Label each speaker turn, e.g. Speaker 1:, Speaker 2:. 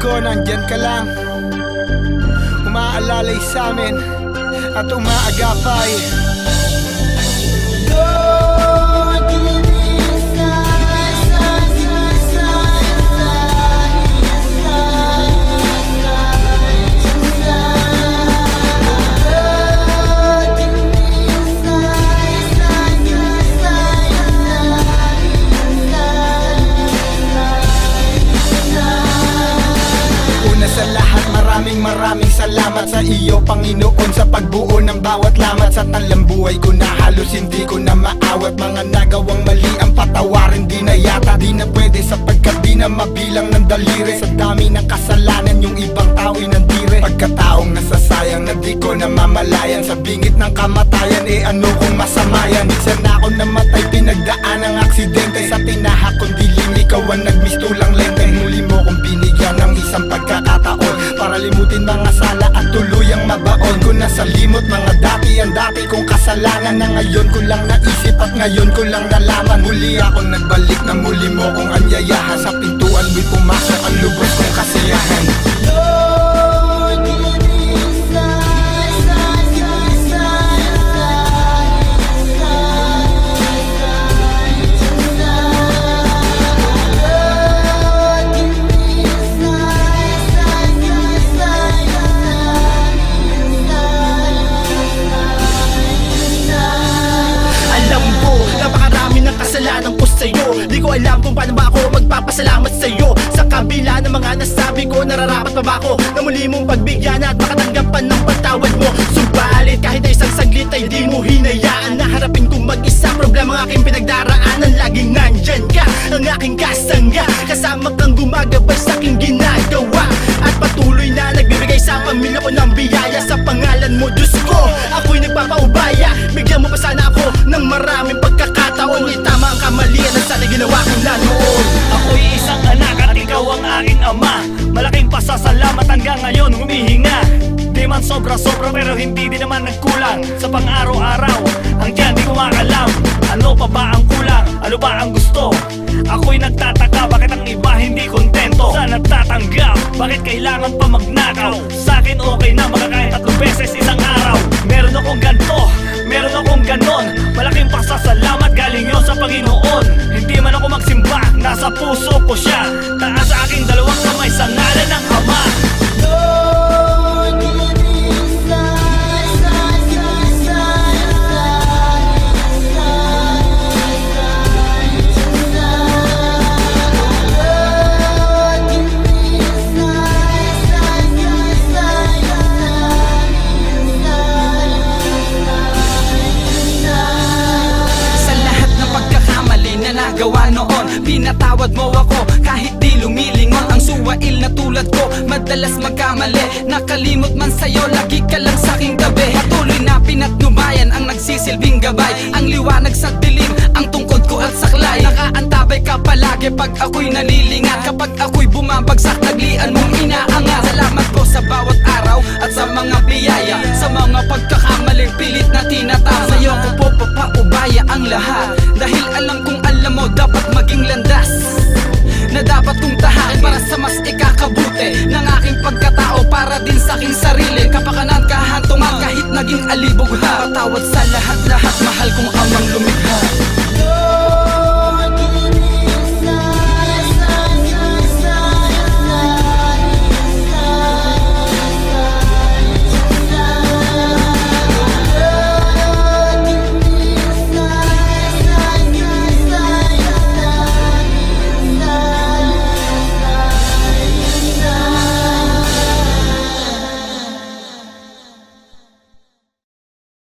Speaker 1: ko, nandyan ka lang, umaalalay sa'min at umaagapay. Maraming salamat sa iyo, Panginoon, sa pagbuo ng bawat lamat. Sa talambuhay ko na halos hindi ko na maawat. Mga nagawang mali ang patawarin, di na yata, di na pwede, sapagkat di na mabilang ng daliri. Sa dami ng kasalanan yung ibang tao'y nandire. Pagkataong nasasayang na di ko na mamalayan. Sa bingit ng kamatayan, ano kung masamayan. Minsan ako namatay, pinagdaan ng aksidente. Sa tinahak kong dilim, ikaw ang nagmistulang lente. Muli mo kong binigyan ng isang pagkakataon para limutin mga sala at tuluyang mabaon ko na sa limot mga dati, ang dati kong kasalanan na ngayon ko lang naisip at ngayon ko lang nalaman. Muli akong nagbalik na muli mo kong anyayahan. Sa pintuan mo'y pumasok ang lubos kong kasiyahan. Kasalanan ko sa'yo, di ko alam kung paano ba ako magpapasalamat sa'yo. Sa kabila ng mga nasabi ko, nararapat pa ba ako na muli mong pagbigyan at makatanggapan ng patawad mo? Subalit kahit ay isang saglit ay di mo hinayaan na harapin kong mag-isa problema ang aking pinagdaraanan. Laging nandyan ka, ang aking kasangga, kasama kang gumagabay sa aking ginagawa at patuloy na nagbibigay sa pamilya ko ng biyaya. Sa pangalan mo, Diyos ko, ako'y nagpapaubaya. Bigyan mo pa sana ako ng maraming pagkakataon. Itama ang kamalian at sana ginawa ko na noon.
Speaker 2: Ako'y isang anak at ikaw ang aking ama. Malaking pasasalamat hanggang ngayon humihinga. Di man sobra-sobra pero hindi din naman nagkulang. Sa pang-araw-araw, hanggang di ko makalam. Ano pa ba ang kulang? Ano ba ang gusto? Ako'y nagtataka, bakit ang iba hindi kontento? Sa nagtatanggap, bakit kailangan pa magnakaw? Sa'kin okay na makakain 3 beses isang araw. Meron akong ganto, meron akong ganon. Malaking pasasalamat galing yun sa Panginoon. Hindi man ako magsimba, nasa puso ko siya. Taas sa aking 2 kamay sa ngalan ng Ama.
Speaker 3: Nagawa noon, pinatawad mo ako kahit di lumilingon. Ang suwail na tulad ko, madalas magkamali. Nakalimot man sa'yo, lagi ka lang sa'king gabi. Patuloy na pinatnubayan ang nagsisilbing gabay. Ang liwanag sa dilim, ang tungkod ko at saklay. Nakaantabay ka palagi pag ako'y nalilingat. Kapag ako'y bumabagsak, taglian mong inaangat. Salamat ko sa bawat araw at sa mga biyaya. Sa mga pagkakamaling pilit na tinatama. Sa'yo ko po papaubaya ang lahat, dahil alam ko